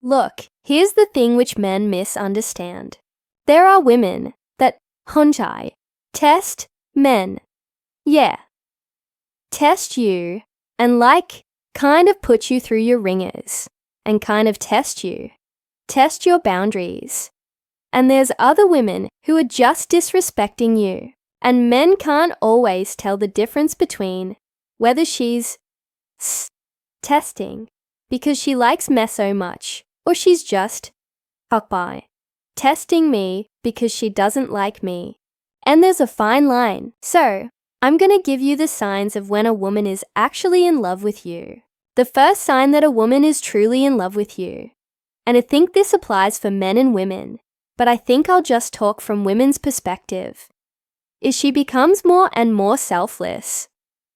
Look, here's the thing which men misunderstand. There are women that honjai, test men. Yeah. Test you and kind of put you through your ringers and kind of test you. Test your boundaries. And there's other women who are just disrespecting you. And men can't always tell the difference between whether she's testing because she likes me so much, or she's just testing me because she doesn't like me. And there's a fine line. So, I'm going to give you the signs of when a woman is actually in love with you. The first sign that a woman is truly in love with you. And I think this applies for men and women, but I think I'll just talk from women's perspective. Is she becomes more and more selfless,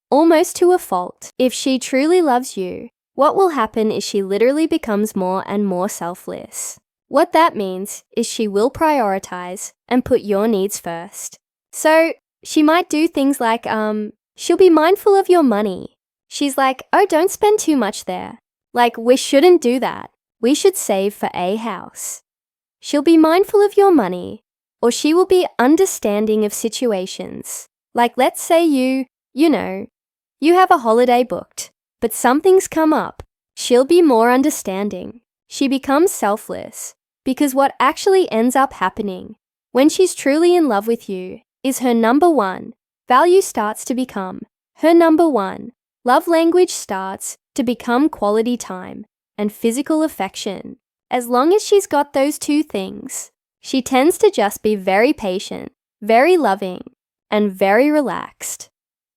almost to a fault. If she truly loves you, what will happen is she literally becomes more and more selfless. What that means is she will prioritize and put your needs first. So, she might do things like, she'll be mindful of your money. She's like, oh, don't spend too much there. Like, we shouldn't do that. We should save for a house. She'll be mindful of your money, or she will be understanding of situations. Like, let's say you have a holiday booked, but something's come up. She'll be more understanding. She becomes selfless, because what actually ends up happening when she's truly in love with you is her number one value starts to become her number one love language starts to become quality time and physical affection. As long as she's got those two things, she tends to just be very patient, very loving, and very relaxed.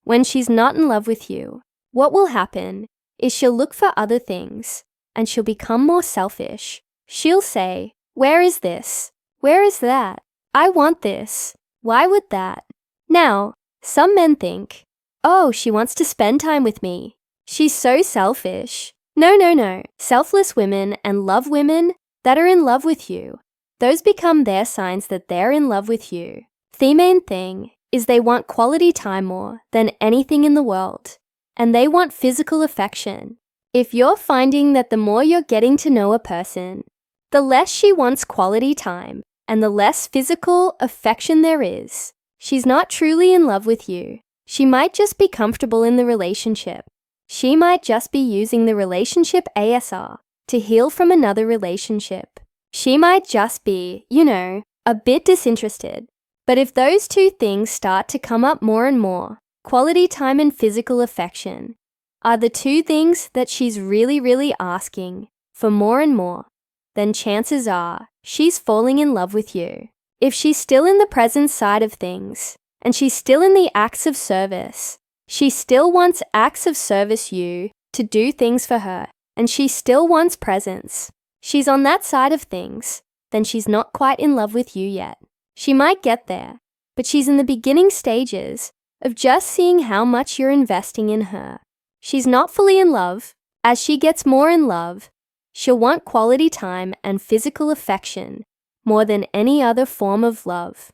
When she's not in love with you, what will happen is she'll look for other things and she'll become more selfish. She'll say, where is this? Where is that? I want this. Why would that? Now, some men think, oh, she wants to spend time with me. She's so selfish. No. Selfless women and love women that are in love with you, those become their signs that they're in love with you. The main thing is they want quality time more than anything in the world, and they want physical affection. If you're finding that the more you're getting to know a person, the less she wants quality time and the less physical affection there is, she's not truly in love with you. She might just be comfortable in the relationship. She might just be using the relationship ASR to heal from another relationship. She might just be, a bit disinterested. But if those two things start to come up more and more, quality time and physical affection are the two things that she's really, really asking for more and more, then chances are she's falling in love with you. If she's still in the present side of things, and she's still in the acts of service, she still wants acts of service you to do things for her, and she still wants presence. She's on that side of things, then she's not quite in love with you yet. She might get there, but she's in the beginning stages of just seeing how much you're investing in her. She's not fully in love. As she gets more in love, she'll want quality time and physical affection more than any other form of love.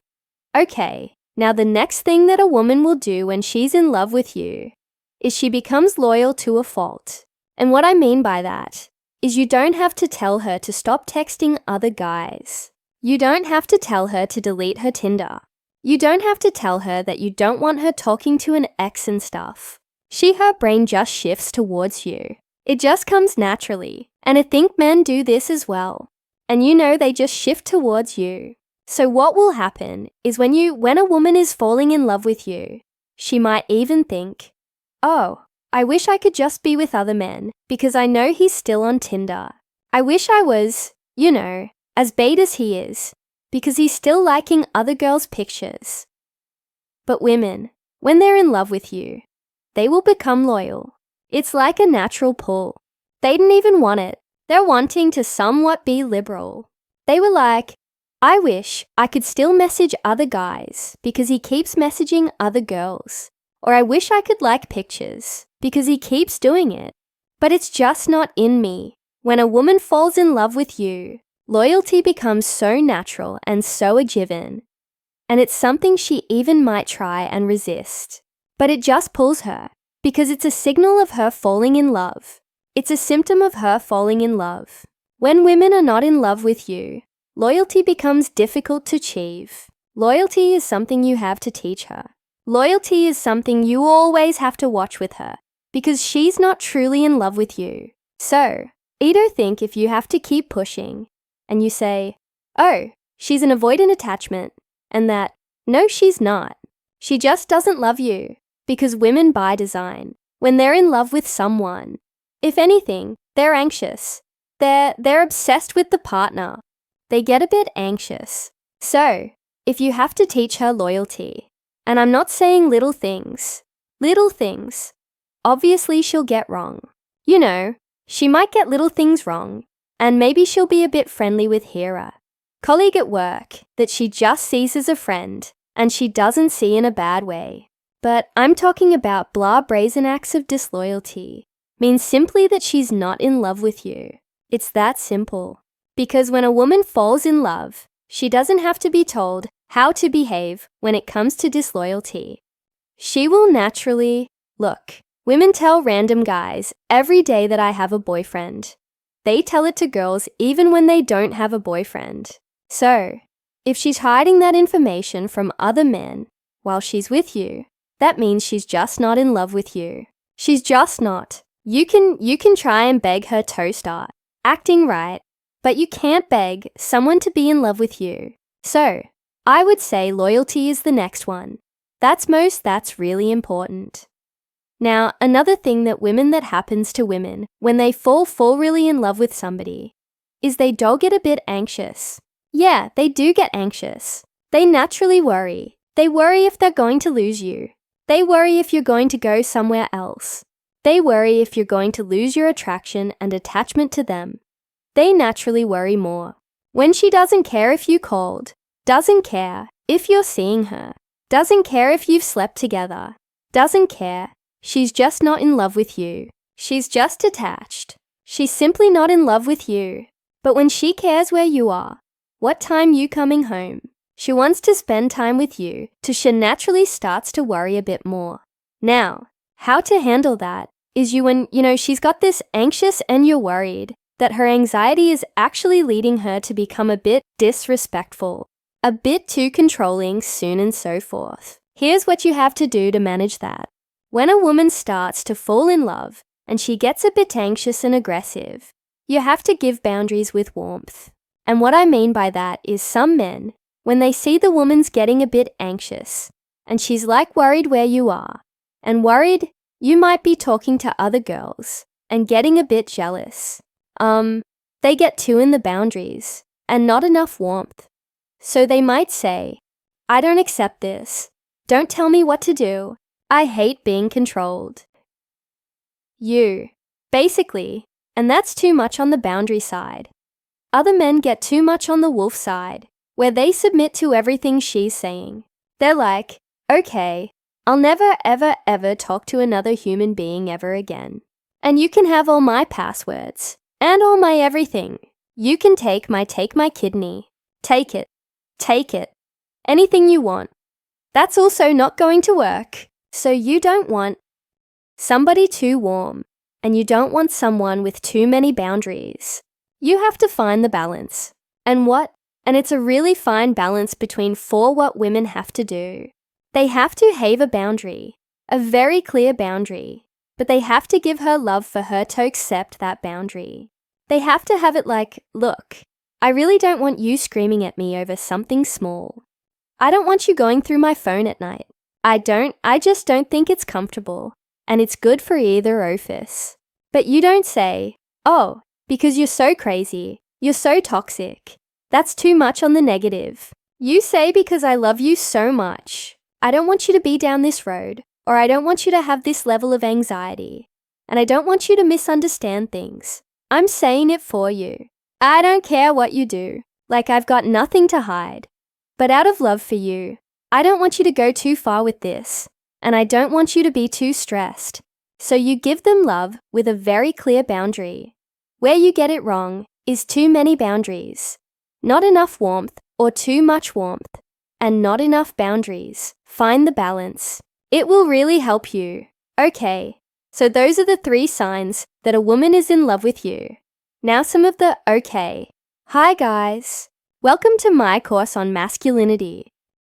Okay, now the next thing that a woman will do when she's in love with you is she becomes loyal to a fault. And what I mean by that is you don't have to tell her to stop texting other guys. You don't have to tell her to delete her Tinder. You don't have to tell her that you don't want her talking to an ex and stuff. Her brain just shifts towards you. It just comes naturally. And I think men do this as well. And they just shift towards you. So what will happen is when a woman is falling in love with you, she might even think, oh, I wish I could just be with other men because I know he's still on Tinder. I wish I was, as bait as he is because he's still liking other girls' pictures. But women, when they're in love with you, they will become loyal. It's like a natural pull. They didn't even want it. They're wanting to somewhat be liberal. They were like, I wish I could still message other guys because he keeps messaging other girls. Or I wish I could like pictures because he keeps doing it. But it's just not in me. When a woman falls in love with you, loyalty becomes so natural and so a given. And it's something she even might try and resist. But it just pulls her because it's a signal of her falling in love. It's a symptom of her falling in love. When women are not in love with you, loyalty becomes difficult to achieve. Loyalty is something you have to teach her. Loyalty is something you always have to watch with her because she's not truly in love with you. So, either think if you have to keep pushing and you say, oh, she's an avoidant attachment, and that, no, she's not. She just doesn't love you, because women by design, when they're in love with someone, if anything, they're anxious. They're obsessed with the partner. They get a bit anxious. So, if you have to teach her loyalty, and I'm not saying little things, obviously she'll get wrong. You know, she might get little things wrong, and maybe she'll be a bit friendly with Hera, colleague at work that she just sees as a friend and she doesn't see in a bad way. But I'm talking about brazen acts of disloyalty. Means simply that she's not in love with you. It's that simple. Because when a woman falls in love, she doesn't have to be told how to behave when it comes to disloyalty. She will naturally, look, women tell random guys every day that I have a boyfriend. They tell it to girls even when they don't have a boyfriend. So, if she's hiding that information from other men while she's with you, that means she's just not in love with you. She's just not. You can try and beg her to start acting right, but you can't beg someone to be in love with you. So, I would say loyalty is the next one. That's really important. Now, another thing that happens to women when they fall really in love with somebody is they do get a bit anxious. Yeah, they do get anxious. They naturally worry. They worry if they're going to lose you. They worry if you're going to go somewhere else. They worry if you're going to lose your attraction and attachment to them. They naturally worry more. When she doesn't care if you called, doesn't care if you're seeing her, doesn't care if you've slept together, doesn't care, she's just not in love with you. She's just attached. She's simply not in love with you. But when she cares where you are, what time you coming home, she wants to spend time with you, she naturally starts to worry a bit more. Now, how to handle that is when she's got this anxious and you're worried that her anxiety is actually leading her to become a bit disrespectful, a bit too controlling soon and so forth. Here's what you have to do to manage that. When a woman starts to fall in love and she gets a bit anxious and aggressive, you have to give boundaries with warmth. And what I mean by that is some men, when they see the woman's getting a bit anxious and she's like worried where you are and worried you might be talking to other girls and getting a bit jealous, they get too in the boundaries and not enough warmth. So they might say, I don't accept this. Don't tell me what to do. I hate being controlled. Basically, and that's too much on the boundary side. Other men get too much on the wolf side, where they submit to everything she's saying. They're like, okay, I'll never ever talk to another human being ever again. And you can have all my passwords and all my everything. You can take my kidney. Take it. Anything you want. That's also not going to work. So you don't want somebody too warm, and you don't want someone with too many boundaries. You have to find the balance. And it's a really fine balance between what women have to do. They have to have a boundary, a very clear boundary, but they have to give her love for her to accept that boundary. They have to have it like, look, I really don't want you screaming at me over something small. I don't want you going through my phone at night. I just don't think it's comfortable, and it's good for either office. But you don't say, oh, because you're so crazy, you're so toxic. That's too much on the negative. You say because I love you so much. I don't want you to be down this road, or I don't want you to have this level of anxiety, and I don't want you to misunderstand things. I'm saying it for you. I don't care what you do, like I've got nothing to hide. But out of love for you, I don't want you to go too far with this, and I don't want you to be too stressed. So you give them love with a very clear boundary. Where you get it wrong is too many boundaries, not enough warmth or too much warmth, and not enough boundaries. Find the balance. It will really help you. Okay, so those are the 3 signs that a woman is in love with you. Now some of the okay. Hi guys. Welcome to my course on masculinity.